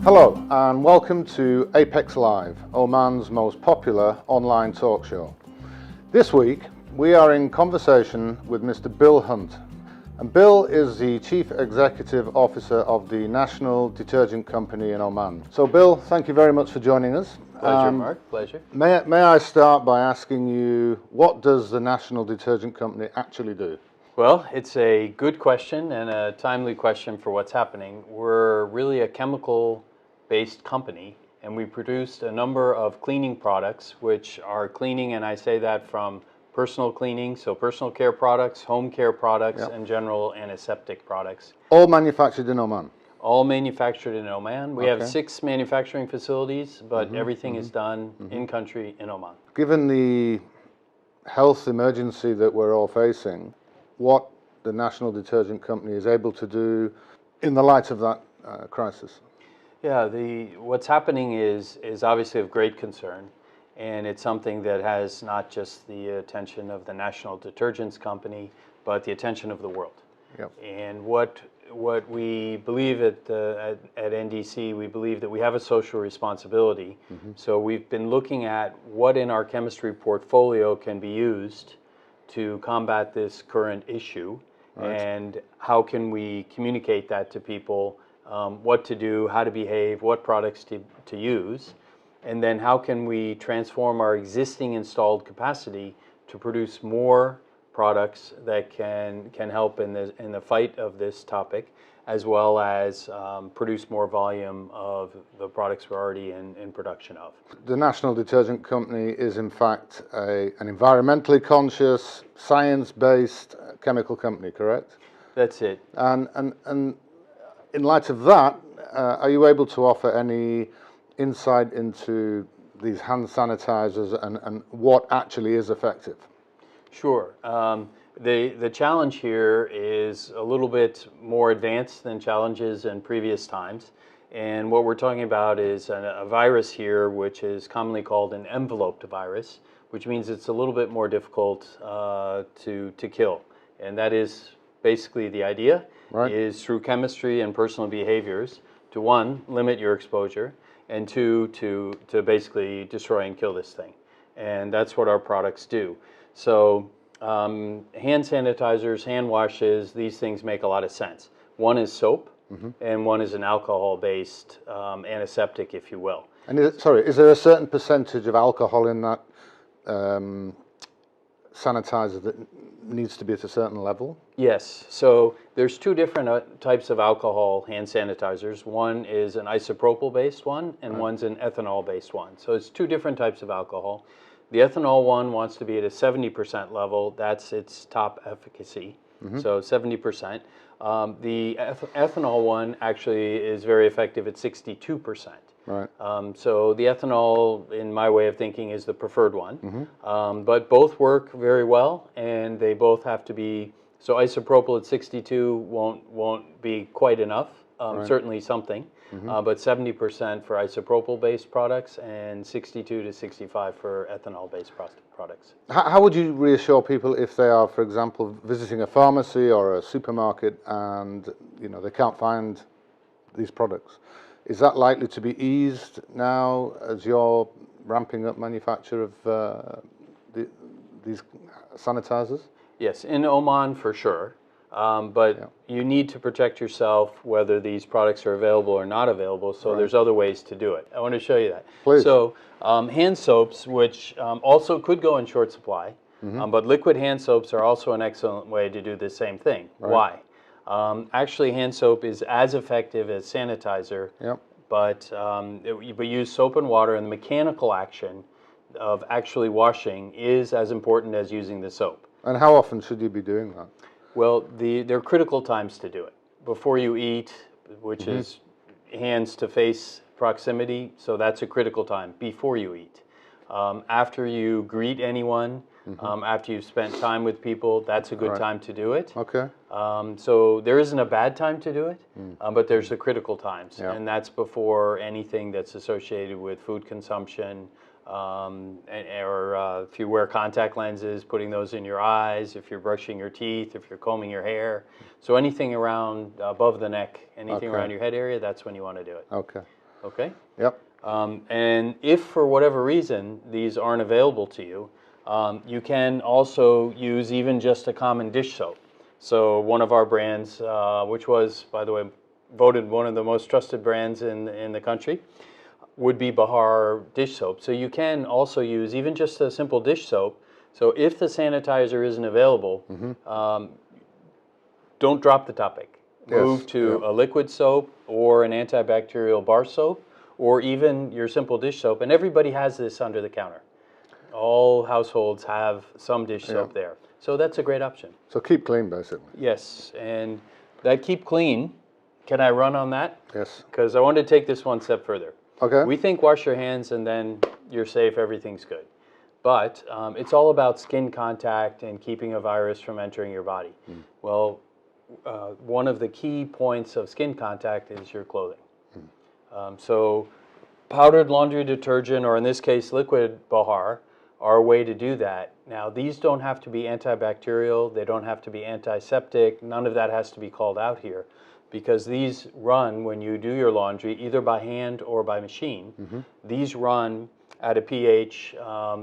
Hello and welcome to Apex Live, Oman's most popular online talk show. This week we are in conversation with Mr. Bill Hunt, and Bill is the Chief Executive Officer of the National Detergent Company in Oman. So Bill, thank you very much for joining us. Pleasure, Mark, pleasure. May I start by asking you, what does the National Detergent Company actually do? Well, it's a good question and a timely question for what's happening. We're really a chemical-based company, and we produced a number of cleaning products, which are cleaning, and I say that from personal cleaning, so personal care products, home care products, and general antiseptic products. All manufactured in Oman? All manufactured in Oman. We have Okay. 6 manufacturing facilities, but everything is done in-country in Oman. Given the health emergency that we're all facing, what the National Detergent Company is able to do in the light of that crisis? Yeah, what's happening is obviously of great concern, and it's something that has not just the attention of the National Detergents Company, but the attention of the world. Yep. And what we believe at NDC, we believe that we have a social responsibility. So we've been looking at what in our chemistry portfolio can be used to combat this current issue, and how can we communicate that to people, what to do, how to behave, what products to use, and then how can we transform our existing installed capacity to produce more products that can help in the fight of this topic, as well as produce more volume of the products we're already in production of. The National Detergent Company is in fact an environmentally conscious, science-based chemical company, correct? That's it. And in light of that, are you able to offer any insight into these hand sanitizers and what actually is effective? Sure. The challenge here is a little bit more advanced than challenges in previous times. And what we're talking about is a virus here, which is commonly called an enveloped virus, which means it's a little bit more difficult to kill. And that is basically the idea, is through chemistry and personal behaviors to, one, limit your exposure, and two, to basically destroy and kill this thing. And that's what our products do. So hand sanitizers, hand washes, these things make a lot of sense. One is soap, and one is an alcohol-based antiseptic, if you will. And is there a certain percentage of alcohol in that sanitizer that needs to be at a certain level? Yes. So there's 2 different types of alcohol hand sanitizers. One is an isopropyl-based one, and one's an ethanol-based one. So it's 2 different types of alcohol. The ethanol one wants to be at a 70% level. That's its top efficacy, so 70%. The ethanol one actually is very effective at 62%. Right. So the ethanol, in my way of thinking, is the preferred one. But both work very well, and they both have to be, so isopropyl at 62 won't be quite enough, certainly something. But 70% for isopropyl-based products and 62 to 65 for ethanol-based products. How would you reassure people if they are, for example, visiting a pharmacy or a supermarket and they can't find these products? Is that likely to be eased now as you're ramping up manufacture of these sanitizers? Yes, in Oman for sure. But you need to protect yourself whether these products are available or not available, so there's other ways to do it. I want to show you that. Please. So hand soaps, which also could go in short supply, but liquid hand soaps are also an excellent way to do the same thing. Why? Actually, hand soap is as effective as sanitizer, but we use soap and water, and the mechanical action of actually washing is as important as using the soap. And how often should you be doing that? Well, there are critical times to do it. Before you eat, which is hands to face proximity, so that's a critical time. Before you eat. After you greet anyone, after you've spent time with people, that's a good time to do it. Okay. So there isn't a bad time to do it, but there's the critical times, and that's before anything that's associated with food consumption, or if you wear contact lenses, putting those in your eyes, if you're brushing your teeth, if you're combing your hair. So anything around above the neck, anything around your head area, that's when you want to do it. Okay. Okay. Yep. And if for whatever reason these aren't available to you, you can also use even just a common dish soap. So one of our brands, which was, by the way, voted one of the most trusted brands in the country, would be Bahar dish soap. So you can also use even just a simple dish soap. So if the sanitizer isn't available, don't drop the topic. Move to a liquid soap or an antibacterial bar soap or even your simple dish soap. And everybody has this under the counter. All households have some dish soap there. So that's a great option. So keep clean, basically. Yes, and that keep clean, can I run on that? Yes. Because I want to take this one step further. Okay. We think wash your hands and then you're safe, everything's good. But it's all about skin contact and keeping a virus from entering your body. Well, one of the key points of skin contact is your clothing. So powdered laundry detergent, or in this case liquid Bahar, are a way to do that. Now these don't have to be antibacterial, they don't have to be antiseptic, none of that has to be called out here, because these run when you do your laundry either by hand or by machine. These run at a pH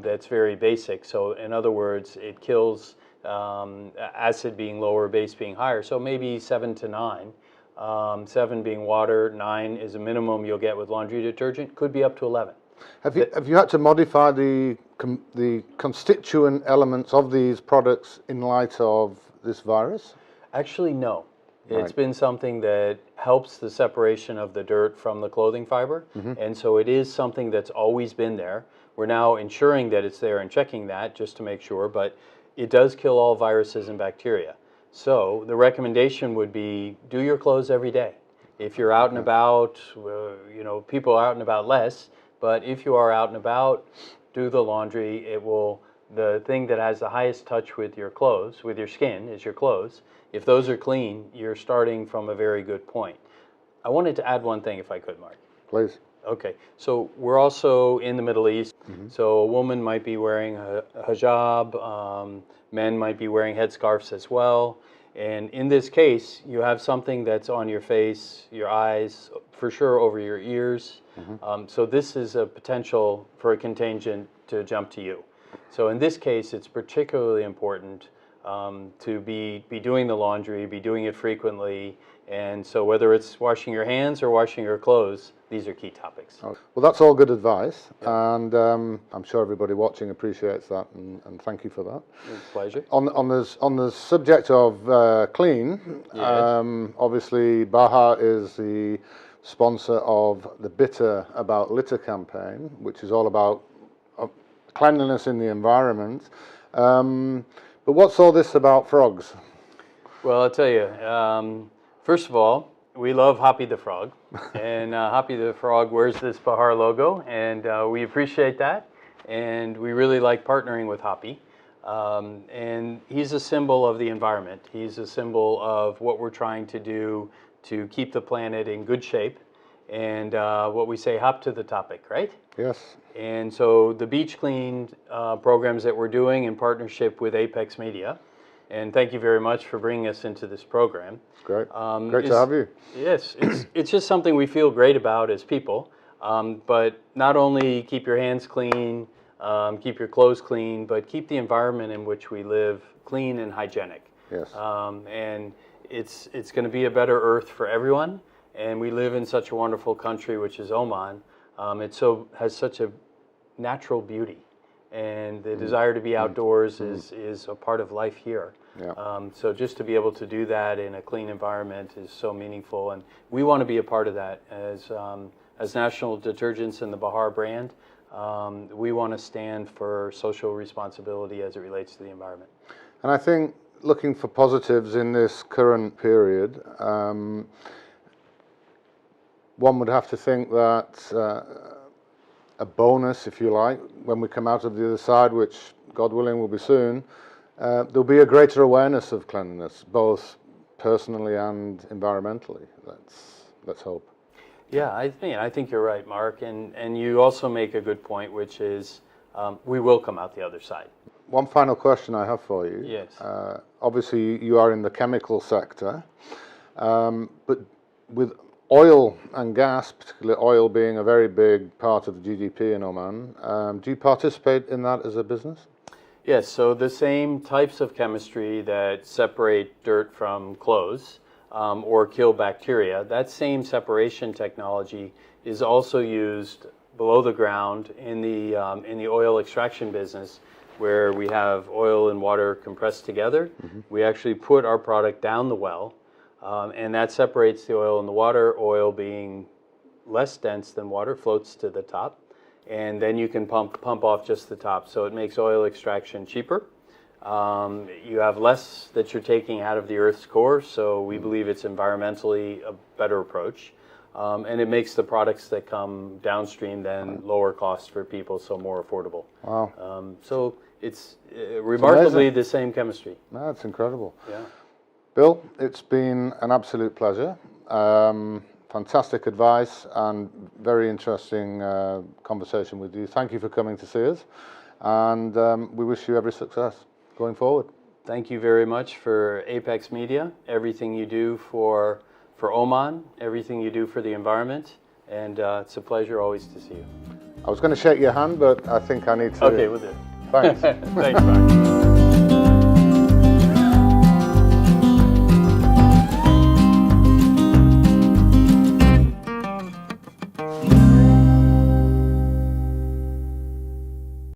that's very basic. So in other words, it kills acid being lower, base being higher. So maybe 7 to 9. 7 being water, 9 is a minimum you'll get with laundry detergent, could be up to 11. Have you had to modify the constituent elements of these products in light of this virus? Actually, no. It's been something that helps the separation of the dirt from the clothing fiber, and so it is something that's always been there. We're now ensuring that it's there and checking that just to make sure, but it does kill all viruses and bacteria. So the recommendation would be do your clothes every day. If you're out and about, people are out and about less, but if you are out and about, do the laundry. The thing that has the highest touch with your clothes, with your skin, is your clothes. If those are clean, you're starting from a very good point. I wanted to add one thing, if I could, Mark. Please. Okay, so we're also in the Middle East, so a woman might be wearing a hijab, men might be wearing headscarves as well, and in this case, you have something that's on your face, your eyes, for sure over your ears, so this is a potential for a contagion to jump to you. So in this case, it's particularly important to be doing the laundry, be doing it frequently, and so whether it's washing your hands or washing your clothes, these are key topics. Well, that's all good advice, and I'm sure everybody watching appreciates that, and thank you for that. It's a pleasure. On the subject of clean, obviously Bahar is the sponsor of the Bitter About Litter campaign, which is all about cleanliness in the environment. But what's all this about frogs? Well, I'll tell you, first of all, we love Hoppy the Frog, and Hoppy the Frog wears this Bahar logo, and we appreciate that, and we really like partnering with Hoppy. And he's a symbol of the environment. He's a symbol of what we're trying to do to keep the planet in good shape, and what we say, hop to the topic, right? Yes. And so the beach clean programs that we're doing in partnership with Apex Media, and thank you very much for bringing us into this program. Great. Great to have you. Yes, it's just something we feel great about as people, but not only keep your hands clean, keep your clothes clean, but keep the environment in which we live clean and hygienic. Yes. And it's going to be a better earth for everyone, and we live in such a wonderful country, which is Oman. It has such a natural beauty, and the desire to be outdoors is a part of life here. Yeah. So just to be able to do that in a clean environment is so meaningful, and we want to be a part of that as National Detergents and the Bahar brand. We want to stand for social responsibility as it relates to the environment. And I think looking for positives in this current period, one would have to think that a bonus, if you like, when we come out of the other side, which God willing will be soon, there'll be a greater awareness of cleanliness, both personally and environmentally. Let's hope. Yeah, I think you're right, Mark, and you also make a good point, which is we will come out the other side. One final question I have for you. Yes. Obviously, you are in the chemical sector, but with Oil and gas, particularly oil being a very big part of the GDP in Oman. Do you participate in that as a business? Yes, so the same types of chemistry that separate dirt from clothes or kill bacteria, that same separation technology is also used below the ground in the oil extraction business, where we have oil and water compressed together. We actually put our product down the well, and that separates the oil and the water. Oil being less dense than water floats to the top, and then you can pump off just the top. So it makes oil extraction cheaper. You have less that you're taking out of the Earth's core, so we believe it's environmentally a better approach. And it makes the products that come downstream then lower cost for people, so more affordable. Wow. So it's remarkably amazing. the same chemistry. That's incredible. Yeah. Bill, it's been an absolute pleasure. Fantastic advice and very interesting conversation with you. Thank you for coming to see us, and we wish you every success going forward. Thank you very much for Apex Media, everything you do for Oman, everything you do for the environment, and it's a pleasure always to see you. I was going to shake your hand, but I think I need to. Okay, we'll do it. Thanks. Thanks, Mark.